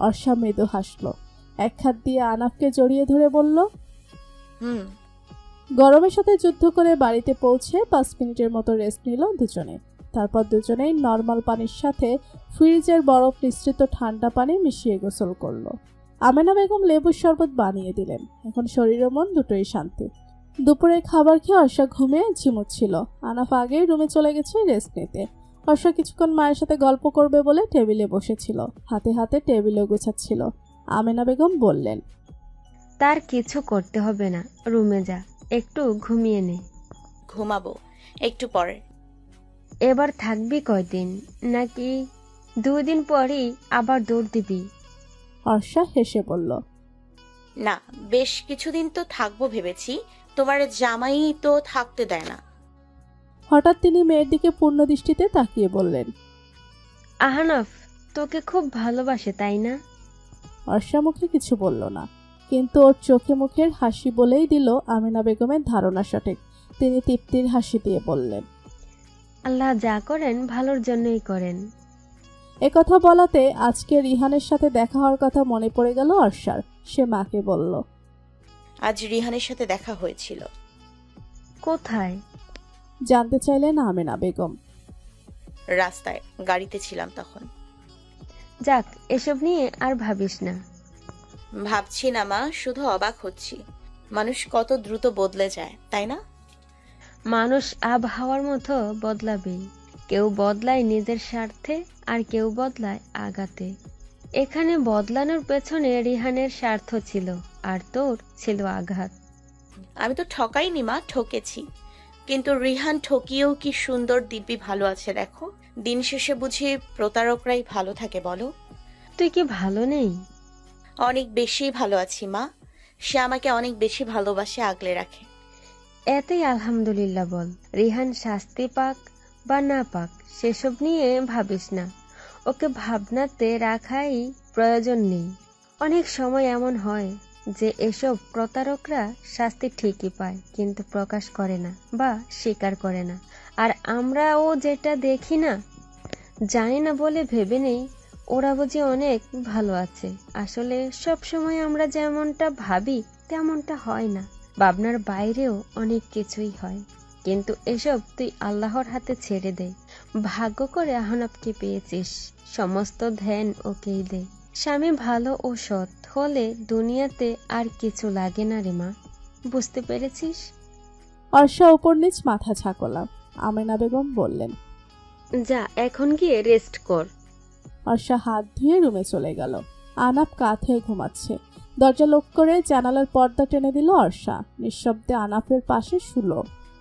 অর্ষা মৃদু হাসলো। এক হাত দিয়ে আহনাফকে জড়িয়ে ধরে বলল, হুম। গরমের সাথে যুদ্ধ করে বাড়িতে পৌঁছে 5 মিনিটের মতো রেস্ট নিল দুজনে। তারপর দুজনেই নর্মাল পানির সাথে ফ্রিজের বরফ মিশ্রিত ঠান্ডা পানি মিশিয়ে গোসল করলো। আমেনা বেগম লেবুর শরবত বানিয়ে দিলেন। এখন শরীর ও মন দুটোই শান্তি। দুপুরে খাবার খেয়ে অর্ষা ঘুমিয়ে ঝিমুচ্ছিল। আহনাফ আগেই রুমে চলে গেছে রেস্ট নিতে। অর্ষা কিছুক্ষণ মায়ের সাথে গল্প করবে বলে টেবিলে বসেছিল, হাতে হাতে টেবিলে গোছাচ্ছিল। আমেনা বেগম বললেন, তার কিছু করতে হবে না, রুমে যা, একটু ঘুমিয়ে নে। ঘুমাবো একটু পরে। এবার থাকবি কয়দিন, নাকি 2 দিন পরই আবার দৌড় দিবি? অর্ষা হেসে বলল, না, বেশ কিছুদিন তো থাকবো ভেবেছি। তোমার জামাই তো থাকতে দেয় না। হঠাৎ তিনি মেয়ের দিকে পূর্ণ দৃষ্টিতে তাকিয়ে বললেন, আহনাফ তোকে খুব ভালোবাসে তাই না? অর্ষা মুখে কিছু বলল না, কিন্তু ওর চোখে মুখের হাসি বলেই দিল আমেনা বেগমের ধারণা সঠিক। তিনি তৃপ্তির হাসি দিয়ে বললেন, আল্লাহ যা করেন ভালোর জন্যই করেন। একথা বলাতে আজকে রিহানের সাথে দেখা হওয়ার কথা মনে পড়ে গেল অর্ষার। সে মাকে বলল, আজ রিহানের সাথে দেখা হয়েছিল। কোথায়? জানতে চাইলেন আমেনা বেগম। রাস্তায়, গাড়িতে ছিলাম তখন। যাক, এসব নিয়ে আর ভাবিস না। ভাবছি না মা, শুধু অবাক হচ্ছি। মানুষ কত দ্রুত বদলে যায়, তাই না? মানুষ আবহাওয়ার মতো বদলাবেই। কেউ বদলায় নিজের স্বার্থে, আর কেউ বদলায় আঘাতে। এখানে বদলানোর পেছনে রিহানের স্বার্থ ছিল, আর তোর ছিল আঘাত। আমি তো ঠকাইনি মা, ঠকেছি। কিন্তু রিহান ঠকিয়েও কি সুন্দর দিব্যি ভালো আছে দেখো। দিন শেষে বুঝি প্রতারকরাই ভালো থাকে বলো? তুই কি ভালো নেই? অনেক বেশি ভালো আছি মা। সে আমাকে অনেক বেশি ভালোবাসে, আগলে রাখে। এতেই আলহামদুলিল্লাহ বল। রিহান শাস্তি পাক বা না পাক সেসব নিয়ে ভাবিস না। ওকে ভাবনাতে রাখাই প্রয়োজন নেই। অনেক সময় এমন হয় যে এসব প্রতারকরা শাস্তি ঠিকই পায়, কিন্তু প্রকাশ করে না বা স্বীকার করে না। আর আমরাও যেটা দেখি না, জানি না বলে ভেবে নেই ওরা বুঝি অনেক ভালো আছে। আসলে সব সময় আমরা যেমনটা ভাবি তেমনটা হয় না। ভাবনার বাইরেও অনেক কিছুই হয়। কিন্তু এসব তুই আল্লাহর হাতে ছেড়ে দে। ভাগ্য করে আহনাফকে পেয়েছিস, সমস্ত ধ্যান ওকেই দে। স্বামী ভালো ও সৎ হলে দুনিয়াতে আর কিছু লাগে না রে মা। বুঝতে পেরেছিস? অর্ষা উপর নিচ মাথা ঝাঁকলাম। আমেনা বেগম বললেন, যা এখন গিয়ে রেস্ট কর। অর্ষা হাত ধুয়ে রুমে চলে গেল। আনাপ কাত হয়ে ঘুমাচ্ছে। দরজা লক করে জানালার পর্দা টেনে দিল অর্ষা। নিঃশব্দে আনাফের পাশে শুলো।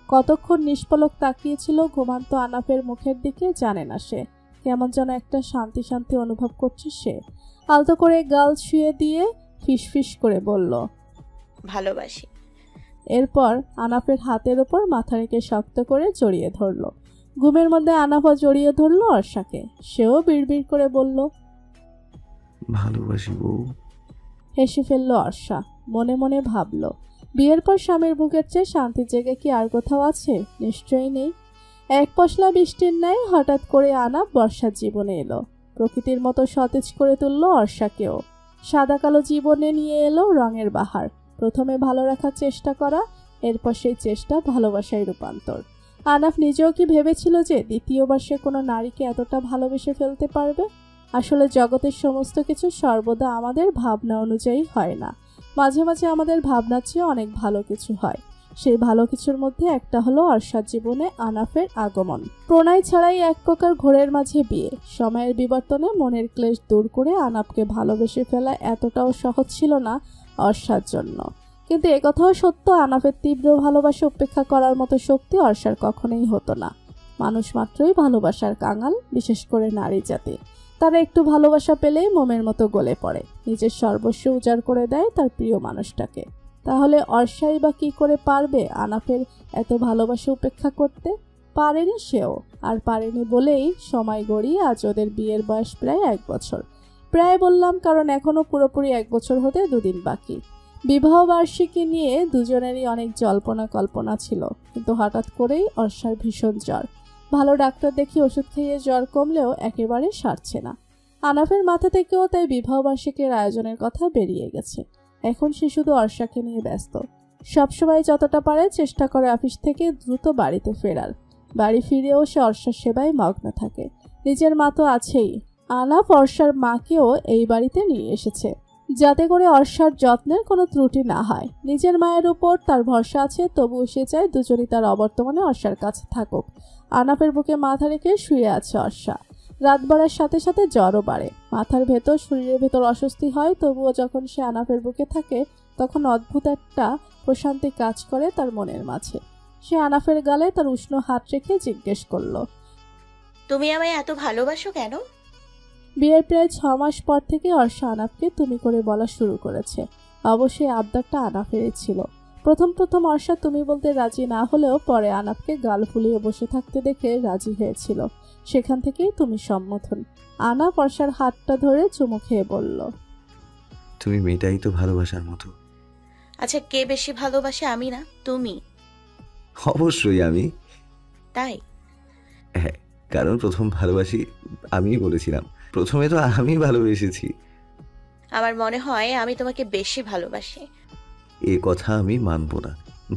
কতক্ষণ নিষ্পলক তাকিয়েছিল ঘুমান্ত আনাফের মুখের দিকে জানে না সে। কেমন যেন একটা শান্তি শান্তি অনুভব করছে সে। আলতো করে গাল ছুঁয়ে দিয়ে ফিসফিস করে বলল, ভালোবাসি। এরপর আনাফের হাতের ওপর মাথা রেখে শক্ত করে জড়িয়ে ধরল। ঘুমের মধ্যে আনাফও জড়িয়ে ধরল অর্ষাকে। সেও বিড়বিড় করে বলল, ভালোবাসি বউ। হেসে ফেলল অর্ষা। মনে মনে ভাবল, বিয়ের পর স্বামীর বুকের চেয়ে শান্তির জায়গা কি আর কোথাও আছে? নিশ্চয়ই নেই। এক পশলা বৃষ্টির ন্যায় হঠাৎ করে আনাপ বর্ষার জীবনে এলো। প্রকৃতির মতো সতেজ করে তুলল অর্ষাকেও। সাদা কালো জীবনে নিয়ে এলো রঙের বাহার। প্রথমে ভালো রাখার চেষ্টা করা, এরপর সেই চেষ্টা ভালোবাসায় রূপান্তর। আনাফ নিজেও কি ভেবেছিল যে দ্বিতীয়বার সে কোনো নারীকে এতটা ভালোবেসে ফেলতে পারবে? আসলে জগতের সমস্ত কিছু সর্বদা আমাদের ভাবনা অনুযায়ী হয় না। মাঝে মাঝে আমাদের ভাবনার চেয়ে অনেক ভালো কিছু হয়। সেই ভালো কিছুর মধ্যে একটা হলো অর্ষার জীবনে আনাফের আগমন। প্রণয় ছাড়াই এক প্রকার ঘোরের মাঝে বিয়ে। সময়ের বিবর্তনে মনের ক্লেশ দূর করে আনাফকে ভালোবেসে ফেলা এতটাও সহজ ছিল না অর্ষার জন্য। কিন্তু একথাও সত্য, আনাফের তীব্র ভালোবাসা উপেক্ষা করার মতো শক্তি অর্ষার কখনোই হতো না। মানুষ মাত্রই ভালোবাসার কাঙাল, বিশেষ করে নারী জাতি। তারা একটু ভালোবাসা পেলেই মোমের মতো গলে পড়ে, নিজের সর্বস্ব উজাড় করে দেয় তার প্রিয় মানুষটাকে। তাহলে অর্ষাই বা কি করে পারবে আনাফের এত ভালোবাসা উপেক্ষা করতে? পারেনি সেও। আর পারেনি বলেই সময় গড়িয়ে আজ ওদের বিয়ের বয়স প্রায় 1 বছর। প্রায় বললাম কারণ এখনো পুরোপুরি 1 বছর হতে 2 দিন বাকি। বিবাহ বার্ষিকী নিয়ে দুজনেরই অনেক জল্পনা কল্পনা ছিল, কিন্তু হঠাৎ করেই অর্ষার ভীষণ জ্বর। ভালো ডাক্তার দেখি ওষুধ খেয়ে জ্বর কমলেও একেবারে সারছে না। আনাফের মাথা থেকেও তাই বিবাহ বার্ষিকীর আয়োজনের কথা বেরিয়ে গেছে। এখন সে শুধু অর্ষাকে নিয়ে ব্যস্ত। সবসময় যতটা পারে চেষ্টা করে অফিস থেকে দ্রুত বাড়িতে ফেরার। বাড়ি ফিরেও সে অর্ষার সেবায় মগ্ন থাকে। নিজের মা তো আছেই, আনাফ অর্ষার মাকেও এই বাড়িতে নিয়ে এসেছে যাতে করে অর্ষার যত্নের কোনো ত্রুটি না হয়। নিজের মায়ের উপর তার ভরসা আছে, তবুও সে চায় দুজনই তার অবর্তমানে অর্ষার কাছে থাকুক। আনাফের বুকে মাথা রেখে শুয়ে আছে অর্ষা। রাত বাড়ার সাথে সাথে জ্বরও বাড়ে। মাথার ভেতর, শরীরের ভেতর অস্বস্তি হয়, তবুও যখন সে আনাফের বুকে থাকে তখন অদ্ভুত একটা প্রশান্তি কাজ করে তার মনের মাঝে। সে আনাফের গালে তার উষ্ণ হাত রেখে জিজ্ঞেস করল, তুমি আমায় এত ভালোবাসো কেন? বিয়ের প্রায় 6 মাস পর থেকে অর্ষা আনাফকে তুমি করে বলা শুরু করেছে। অবশ্যই আবদারটা আনাফেরই ছিল। প্রথম অর্ষা তুমি বলতে রাজি না হলেও পরে আনাফকে গাল ফুলিয়ে বসে থাকতে দেখে রাজি হয়েছিল। সেখান থেকেই তুমি সম্মোধন। আনাফ অর্ষার হাতটা ধরে চুমু খেয়ে বলল, তুমি মেয়েটাই তো ভালোবাসার মতো। আচ্ছা, কে বেশি ভালোবাসে, আমি না তুমি? অবশ্যই আমি। তাই? হ্যাঁ, কারণ প্রথম ভালোবাসি আমিই বলেছিলাম। প্রথমে তো আমি ভালোবেসেছি। আমার মনে হয় আমি তোমাকে বেশি ভালোবাসি। এ কথা আমি মানব না।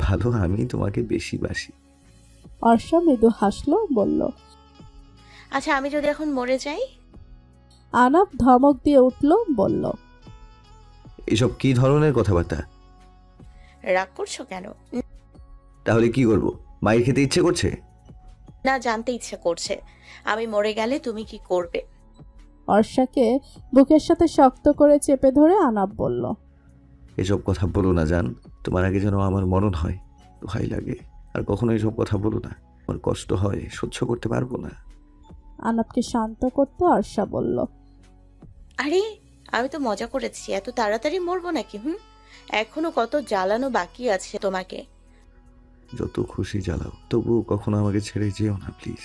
ভালো আমি তোমাকে বেশি বাসি। অর্ষা মৃদু হাসলো, বলল, আচ্ছা, আমি যদি এখন মরে যাই? আনাফ ধমক দিয়ে উঠল, বলল, এসব কি ধরনের কথাবার্তা? রাগ করছো কেন? তাহলে কি করব? মায়ের খেতে ইচ্ছে করছে? না, জানতে ইচ্ছে করছে আমি মরে গেলে তুমি কি করবে। অর্ষাকে বুকের সাথে শক্ত করে চেপে ধরে আনাফ বলল, এসব কথা বলো না জান। তোমার আগে যেন আমার মরণ হয়, ভয় লাগে। আর কখনো এসব কথা বলো না, আমার কষ্ট হয়, সহ্য করতে পারবো না। আনাফকে শান্ত করতে অর্ষা বলল, আরে আমি তো মজা করেছি, এত তাড়াতাড়ি মরবো নাকি? এখনো কত জ্বালানো বাকি আছে তোমাকে। যত খুশি জ্বালাও, তবু কখনো আমাকে ছেড়ে যেও না প্লিজ।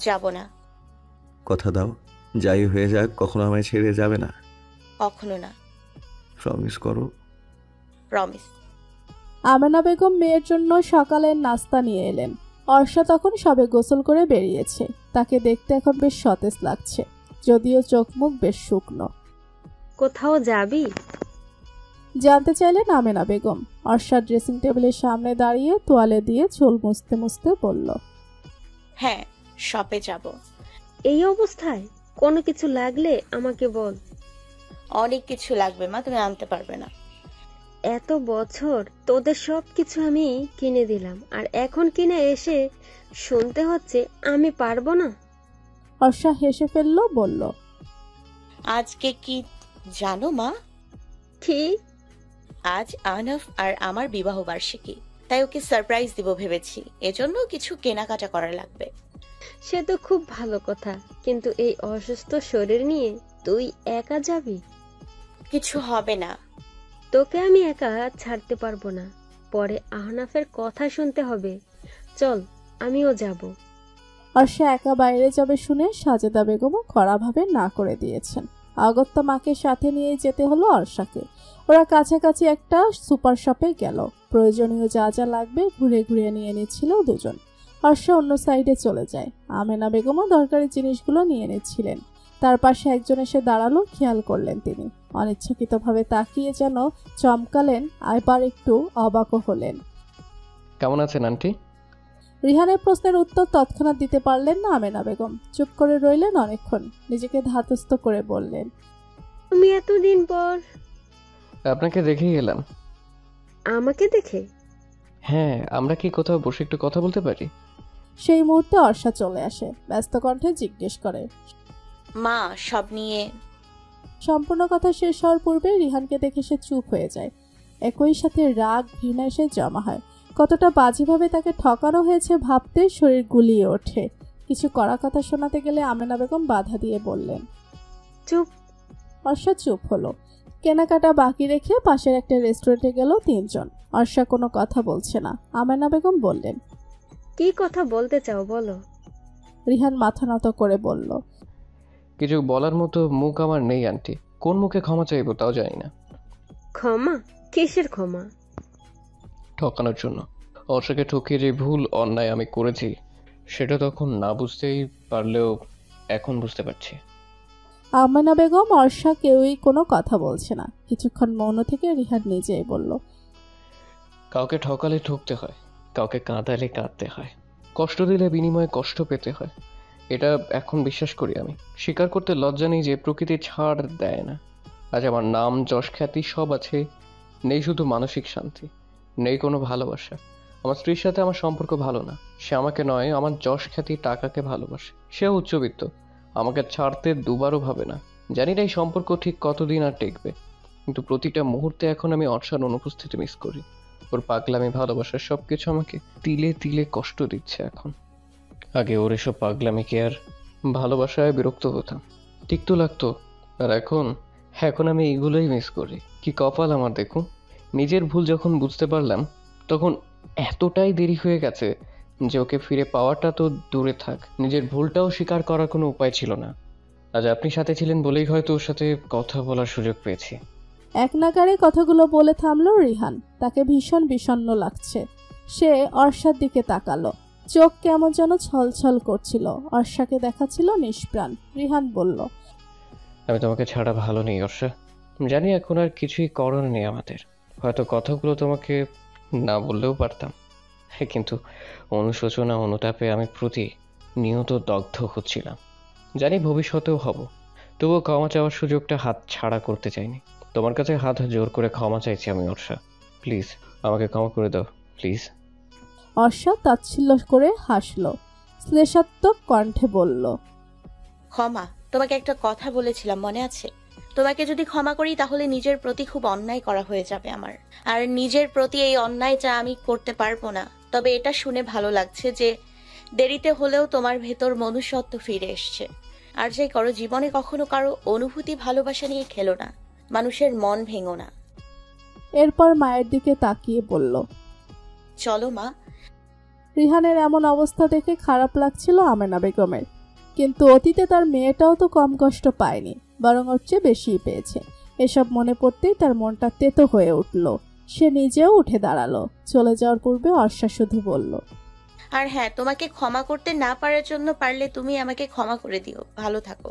যাব না। কথা দাও, যাই হয়ে যাক কখনো আমায় ছেড়ে যাবে না। কখনো না। প্রমিস করো। প্রমিস। আমেনা বেগম মেয়ের জন্য সকালের নাস্তা নিয়ে এলেন। অর্ষা তখন সবে গোসল করে বেরিয়েছে। তাকে দেখতে এখন বেশ সতেজ লাগছে, যদিও চোখ মুখ বেশ শুকনো। কোথাও যাবি? জানতে চাইলেন আমেনা বেগম। অর্ষা ড্রেসিং টেবিলের সামনে দাঁড়িয়ে তোয়ালে দিয়ে চুল মুছতে মুছতে বলল, হ্যাঁ, শপে যাব। এই অবস্থায় কোনো কিছু লাগলে আমাকে বল। অনেক কিছু লাগবে মা, তুমি আনতে পারবে না। এত বছর তোদের সব কিছু আমি কিনে দিলাম, আর এখন কিনে এসে শুনতে হচ্ছে আমি পারবো না। অর্ষা হেসে ফেলল, বলল, আজকে কি জানো মা? কি? আজ আনফ আর আমার বিবাহ বার্ষিকী, তাই ওকে সারপ্রাইজ দিব ভেবেছি। এজন্য কিছু কেনাকাটা করা লাগবে। সে তো খুব ভালো কথা, কিন্তু এই অসুস্থ শরীর নিয়ে তুই একা যাবি? কিছু হবে না। তোকে আমি একা ছাড়তে পারবো না, পরে আহনাফের কথা শুনতে হবে। চল, আমিও যাব। অর্ষা একা বাইরে যাবে শুনে সাজেদা বেগমও কড়াভাবে না করে দিয়েছেন। অগত্যা মাকে সাথে নিয়ে যেতে হলো অর্ষাকে। ওরা কাছাকাছি একটা সুপার শপে গেল। প্রয়োজনীয় যা যা লাগবে ঘুরে ঘুরে নিয়ে নিচ্ছিল দুজন। অর্ষা অন্য সাইডে চলে যায়। আমেনা বেগমও দরকারি জিনিসগুলো নিয়ে নিচ্ছিলেন। তার পাশে একজন এসে দাঁড়ালো, খেয়াল করলেন তিনি। অনিচ্ছাকৃতভাবে তাকিয়ে যেন চমকালেন, আবার একটু অবাকও হলেন। কেমন আছেন আন্টি? রিহানের প্রশ্নের উত্তর তৎক্ষণাৎ দিতে পারলেন না আমেনা বেগম। চুপ করে রইলেন অনেকক্ষণ। নিজেকে ধাতস্থ করে বললেন, তুমি এতদিন পর? আপনাকে দেখেই এলাম। আমাকে দেখে? হ্যাঁ, আমরা কি কোথাও বসে একটু কথা বলতে পারি? সেই মুহূর্তে অর্ষা চলে আসে। ব্যস্ত কণ্ঠে জিজ্ঞেস করে, মা সব নিয়ে? সম্পূর্ণ কথা শেষ হওয়ার পূর্বে রিহানকে দেখে সে চুপ হয়ে যায়। একই সাথে রাগ, ঘৃণা এসে জমা হয়। কতটা বাজেভাবে তাকে ঠকানো হয়েছে ভাবতে শরীর গুলিয়ে ওঠে। কিছু কড়া কথা শোনাতে গেলে আমেনা বেগম বাধা দিয়ে বললেন, চুপ। অর্ষা চুপ হলো। কেনাকাটা বাকি রেখে পাশের একটা রেস্টুরেন্টে গেল তিনজন। অর্ষা কোনো কথা বলছে না। আমেনা বেগম বললেন, কি কথা বলতে চাও বলো? রিহান মাথা নত করে বলল, কিছু বলার মতো মুখ আমার নেই আন্টি। কোন মুখে ক্ষমা চাইবো তাও জানি না। ক্ষমা? কিসের ক্ষমা? ঠকানোর জন্য। অর্ষাকে ঠকিয়ে যে ভুল অন্যায় আমি করেছি, সেটা তখন না বুঝতেই পারলেও এখন বুঝতে পারছি। আমেনা বেগম, অর্ষা কেউই কোনো কথা বলছে না। কিছুক্ষণ মৌন থেকে রিহান নিজেই বলল, কাউকে ঠকালে ঠকতে হয়, কাউকে কাঁদালে কাঁদতে হয়, কষ্ট দিলে বিনিময়ে কষ্ট পেতে হয়। এটা এখন বিশ্বাস করি আমি। স্বীকার করতে লজ্জা নেই যে প্রকৃতি ছাড় দেয় না। আজ আমার নাম, যশ, খ্যাতি সব আছে, নেই শুধু মানসিক শান্তি, নেই কোনো ভালোবাসা। আমার স্ত্রীর সাথে আমার সম্পর্ক ভালো না। সে আমাকে নয়, আমার যশ, খ্যাতি, টাকাকে ভালোবাসে। সেও উচ্চবিত্ত, আমাকে ছাড়তে দুবারও ভাবে না। জানি না এই সম্পর্ক ঠিক কতদিন আর টেকবে, কিন্তু প্রতিটা মুহূর্তে এখন আমি অর্ষার অনুপস্থিতি মিস করি। ওর পাগলামি, ভালোবাসার সবকিছু আমাকে তিলে তিলে কষ্ট দিচ্ছে এখন। আগে ওর এসব পাগলামিকে আর ভালোবাসায় বিরক্ত হতাম, তিক্ত লাগতো। আর এখন আমি এইগুলোই মিস করি। কি কপাল আমার দেখুন। নিজের ভুল যখন বুঝতে পারলাম, তখন এতটাই দেরি হয়ে গেছে যে ওকে ফিরে পাওয়াটা তো দূরে থাক, নিজের ভুলটাও স্বীকার করার কোনো উপায় ছিল না। আজ আপনি সাথে ছিলেন বলেই হয়তো ওর সাথে কথা বলার সুযোগ পেয়েছি। এক নাগারে কথাগুলো বলে থামলো রিহান। তাকে ভীষণ বিষণ্ণ লাগছে। সে অর্ষার দিকে তাকালো। চোখ কেমন যেন ছলছল করছিল। অর্ষাকে দেখাচ্ছিল নিষ্প্রাণ। রিহান বলল, আমি তোমাকে ছাড়া ভালো নেই অর্ষা। জানি এখন আর কিছুই করার নেই আমাদের। হয়তো কথাগুলো তোমাকে না বললেও পারতাম, কিন্তু অনুশোচনা, অনুতাপে আমি প্রতিনিয়ত দগ্ধ হচ্ছিলাম। জানি ভবিষ্যতেও হব, তবুও ক্ষমা চাওয়ার সুযোগটা হাত ছাড়া করতে চাইনি। তোমার কাছে হাত জোর করে ক্ষমা চাইছি আমি অর্ষা। প্লিজ আমাকে ক্ষমা করে দাও, প্লিজ। অর্ষা তাচ্ছিল্য করে হাসল। শ্লেষাত্মক কণ্ঠে বলল, ক্ষমা? তোমাকে একটা কথা বলেছিলাম মনে আছে? তোমাকে যদি ক্ষমা করি তাহলে নিজের প্রতি খুব অন্যায় করা হয়ে যাবে আমার। আর নিজের প্রতি এই অন্যায়টা আমি করতে পারবো না। তবে এটা শুনে ভালো লাগছে যে দেরিতে হলেও তোমার ভেতর মনুষ্যত্ব ফিরে এসছে। আর যাই করো, জীবনে কখনো কারো অনুভূতি, ভালোবাসা নিয়ে খেলো না, মানুষের মন ভেঙো না। এরপর মায়ের দিকে তাকিয়ে বলল, চলো মা। রিহানের এমন অবস্থা দেখে খারাপ লাগছিল আমেনা বেগমের। কিন্তু অতীতে তার মেয়েটাও তো কম কষ্ট পায়নি, বরং ওর চেয়ে বেশিই পেয়েছে। এসব মনে পড়তেই তার মনটা তেতো হয়ে উঠল। সে নিজেও উঠে দাঁড়ালো। চলে যাওয়ার পূর্বে অর্ষা শুধু বলল, আর হ্যাঁ, তোমাকে ক্ষমা করতে না পারার জন্য পারলে তুমি আমাকে ক্ষমা করে দিও। ভালো থাকো।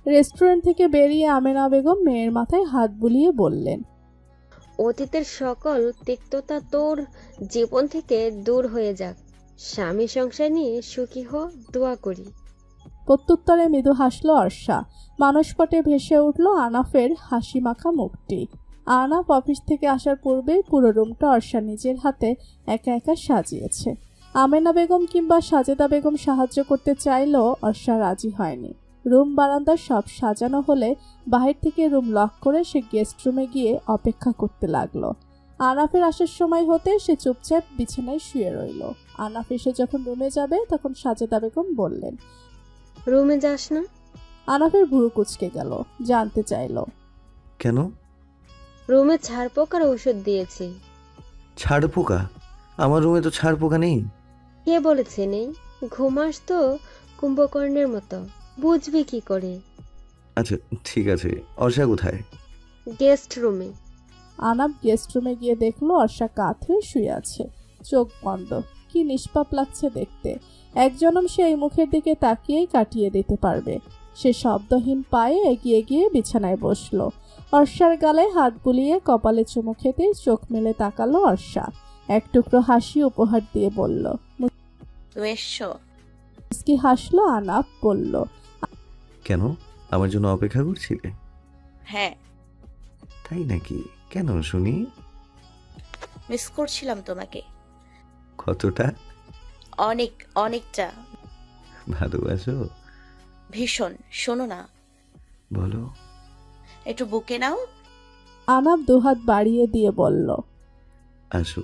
রেস্টুরেন্ট থেকে বেরিয়ে আমেনা বেগম মেয়ের মাথায় হাত বুলিয়ে বললেন, অতীতের সকল তিক্ততা তোর জীবন থেকে দূর হয়ে যাক। স্বামী সংসার নিয়ে সুখী হ, দোয়া করি। প্রত্যুত্তরে মৃদু হাসল অর্ষা। মানসপটে ভেসে উঠল আনাফের হাসি মাখা মুখটি। আনাফ অফিস থেকে আসার পূর্বেই পুরো রুমটা অর্ষা নিজের হাতে একা একা সাজিয়েছে। আমেনা বেগম কিংবা সাজেদা বেগম সাহায্য করতে চাইলেও অর্ষা রাজি হয়নি। রুম বারান্দা সব সাজানো হলে বাহির থেকে রুম লক করে সে গেস্ট রুমে গিয়ে অপেক্ষা করতে লাগলো। আনাফের আসার সময় হতে সে চুপচাপ বিছানায় শুয়ে রইল। আনাফ এসে যখন রুমে যাবে তখন সাজেদা বেগম বললেন, রুমে যাস না? আনাফের ভুরু কুঁচকে গেল, জানতে চাইল, কেন? রুমে ছাড় পোকার ঔষধ দিয়েছি। ছাড় পোকা? আমার রুমে তো ছাড় পোকা নেই। কে বলেছে নেই? ঘুমাস তো কুম্ভকর্ণের মতো, বুঝবি কি করে? আচ্ছা ঠিক আছে, অর্ষা কোথায়? গেস্ট রুমে। আনাফ গেস্ট রুমে গিয়ে দেখলো অর্ষা কাত হয়ে শুয়ে আছে, চোখ বন্ধ। কি নিষ্পাপ লাগছে দেখতে। এক জনম সে এই মুখের দিকে তাকিয়েই কাটিয়ে দিতে পারবে। সে শব্দহীন পায়ে এগিয়ে গিয়ে বিছানায় বসলো। অর্ষার গালে হাত বুলিয়ে কপালে চুমু খেতে চোখ মেলে তাকালো অর্ষা। এক টুকরো হাসি উপহার দিয়ে বলল, মুচকি হাসলো আনাফ, বলল, কেন, আমার জন্য অপেক্ষা করছিলে? হ্যাঁ। তাই নাকি? কেন শুনি? মিস করছিলাম তোমাকে। কতটা? অনেকটা। ভালোবাসো? ভীষণ। শোনো না। বলো। একটু বুকে নাও। আনাফ দুহাত বাড়িয়ে দিয়ে বলল, আসো।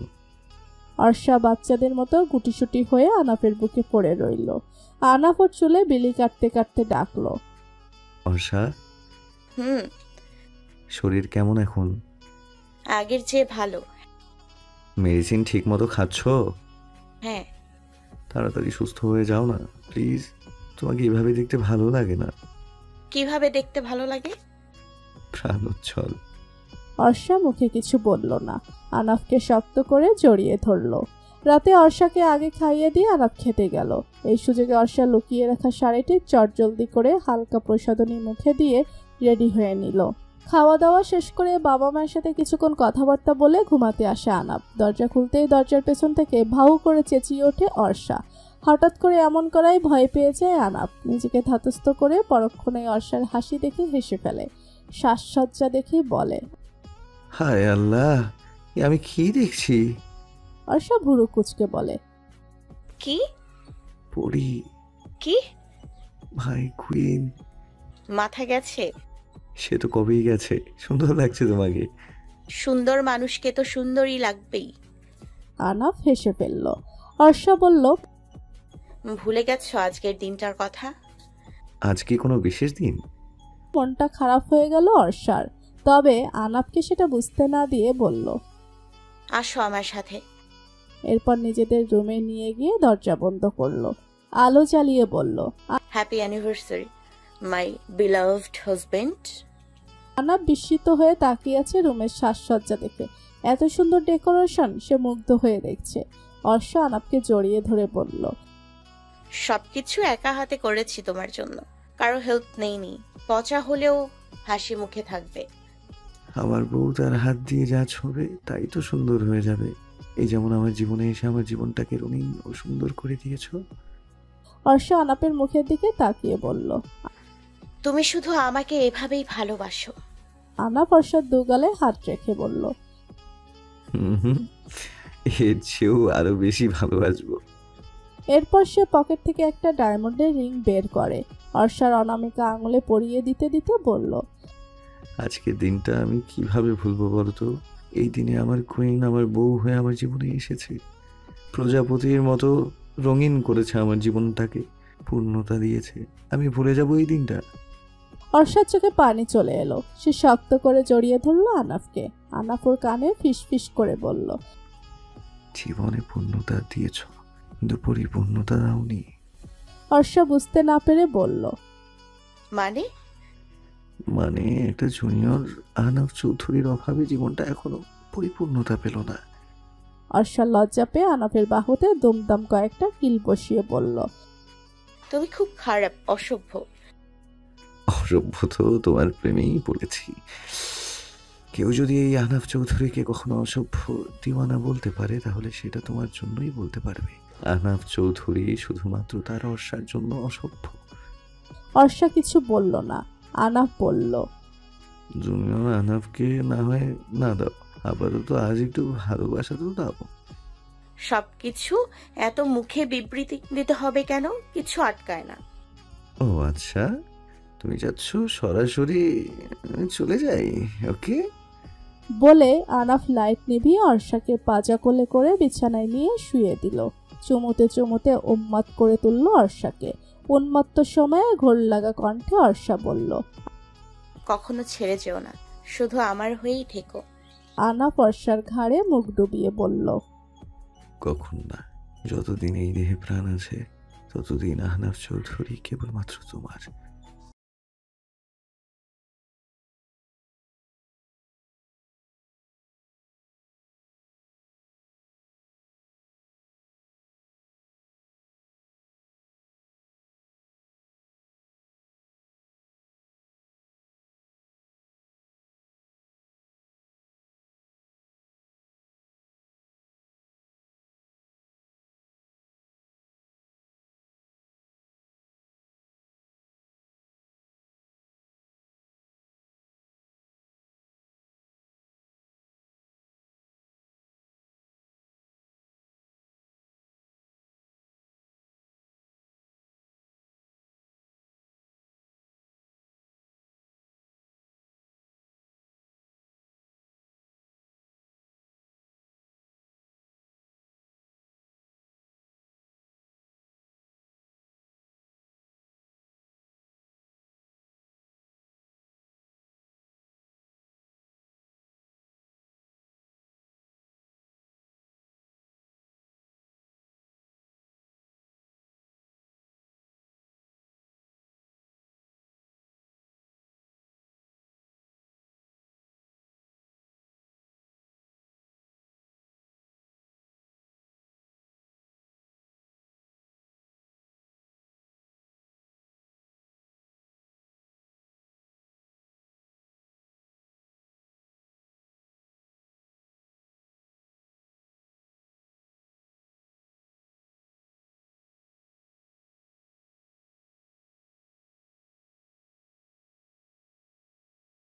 অর্ষা বাচ্চাদের মতো গুটিসুটি হয়ে আনাফের বুকে পড়ে রইল। আনাফ ওর চুলে বিলি কাটতে কাটতে ডাকলো, অর্ষা। শরীর কেমন এখন? আগের চেয়ে ভালো। মেডিসিন ঠিক মতো খাচ্ছ? হ্যাঁ। তাড়াতাড়ি সুস্থ হয়ে যাও না প্লিজ। তোমাকে এভাবে দেখতে ভালো লাগে না। কিভাবে দেখতে ভালো লাগে? প্রাণোচ্ছল। অর্ষা মুখে কিছু বলল না। আনাফকে শক্ত করে জড়িয়ে ধরল। রাতে অর্ষাকে আগে খাইয়ে দিয়ে আনাফ খেতে গেল। এই সুযোগে অর্ষা লুকিয়ে রাখা শাড়িটি চটজলদি করে হালকা প্রসাধনী মুখে দিয়ে রেডি হয়ে নিল। খাওয়া দাওয়া শেষ করে বাবা মায়ের সাথে কিছুক্ষণ কথাবার্তা বলে ঘুমাতে আসে আনাফ। দরজা খুলতেই দরজার পেছন থেকে ভাউ করে চেঁচিয়ে ওঠে অর্ষা। হঠাৎ করে এমন করায় ভয় পেয়ে যায় আনাফ। নিজেকে ধাতস্থ করে পরক্ষণে অর্ষার হাসি দেখে হেসে ফেলে। শ্বাসসজ্জা দেখে বলে, হায় আল্লাহ, আমি কি দেখছি? অর্ষা ভুরু কুচকে বলে, কি? পড়ি। কি? ভাই কুইন। মাথা গেছে? সে তো কবেই গেছে। সুন্দর লাগছে তোমাকে। সুন্দর মানুষকে তো সুন্দরই লাগবেই। আনাফ হেসে ফেলল। অর্ষা বলল, ভুলে গেছো আজকের দিনটার কথা? আজ কি কোনো বিশেষ দিন? মনটা খারাপ হয়ে গেল অর্ষার। তবে আনাফকে সেটা বুঝতে না দিয়ে বলল, আসো আমার সাথে। এরপর নিজেদের রুমে নিয়ে গিয়ে দরজা বন্ধ করলো। আলো জ্বালিয়ে বলল, হ্যাপি অ্যানিভার্সারি মাই বিলাভড হাজবেন্ড। আনাফ বিস্মিত হয়ে তাকিয়ে আছে রুমের সাজসজ্জা দেখে। এত সুন্দর ডেকোরেশন সে মুগ্ধ হয়ে দেখছে। অর্ষা আনাফকে জড়িয়ে ধরে বলল, সবকিছু একা হাতে করেছি তোমার জন্য, কারো হেল্প নেইনি। পচা হলেও হাসি মুখে থাকবে। আমার বউ তার হাত দিয়ে যা ছবে তাই তো সুন্দর হয়ে যাবে। এই যেমন আমার জীবনে এসে আমার জীবনটাকে রঙিন ও সুন্দর করে দিয়েছো। অর্ষা আনাপের মুখের দিকে তাকিয়ে বলল, তুমি শুধু আমাকে এভাবেই ভালোবাসো। আনাপ অর্ষার দুগালে হাত রেখে বলল, এর চেয়েও আরো বেশি ভালোবাসবো। এরপর সে পকেট থেকে একটা ডায়মন্ডের রিং বের করে। অর্ষার অনামিকা আঙুলে পরিয়ে দিতে দিতে বলল, আজকের দিনটা আমি কিভাবে ভুলবো বলতো? এই দিনে আমার কুইন আমার বউ হয়ে আমার জীবনে এসেছে। প্রজাপতির মতো রঙিন করেছে আমার জীবনটাকে, পূর্ণতা দিয়েছে। আমি ভুলে যাবো এই দিনটা? অর্ষার চোখে পানি চলে এলো। সে শক্ত করে জড়িয়ে ধরলো আনাফকে। আনাফ ওর কানে ফিস ফিস করে বলল, জীবনে পূর্ণতা দিয়েছ কিন্তু পরিপূর্ণতা দাওনি। অর্ষা বুঝতে না পেরে বলল, মানে একটা জুনিয়র আহনাফ চৌধুরীর অভাবে জীবনটা এখনো পরিপূর্ণতা পেল না। অর্ষা লজ্জা পেয়ে আনাফের বাহুতে দুমদাম কয়েকটা কিল বসিয়ে বলল, তুমি খুব খারাপ, অসভ্য। অসভ্য তো তোমার প্রেমেই পড়েছি। কেউ যদি এই আহনাফ চৌধুরীকে কখনো অসভ্য দিওয়ানা বলতে পারে তাহলে সেটা তোমার জন্যই বলতে পারবে। আহনাফ চৌধুরী শুধুমাত্র তার অর্ষার জন্য অসভ্য। অর্ষা কিছু বলল না। আনাফ বলল, জুনিয়র আহনাফকে না হয় না দাও, আপাতত আজ একটু ভালোবাসা তো দাও। সবকিছু এত মুখে বিবৃতি দিতে হবে কেন? কিছু আটকায় না। ও আচ্ছা, তুমি যাচ্ছ সরাসরি? চলে যাই, ওকে। বলে আনাফ লাইট নিভিয়ে অর্ষাকে পাজা কোলে করে বিছানায় নিয়ে শুয়ে দিল। চুমুতে চুমুতে উন্মাদ করে তুলল অর্ষাকে। উন্মত্ত সময়ে ঘোর লাগা কণ্ঠে অর্ষা বলল, কখনো ছেড়ে যেও না, শুধু আমার হয়েই থেকো। আনাফ অর্ষার ঘাড়ে মুখ ডুবিয়ে বলল, কখন না, যতদিন এই দেহে প্রাণ আছে ততদিন আহনাফ চৌধুরী কেবলমাত্র তোমার।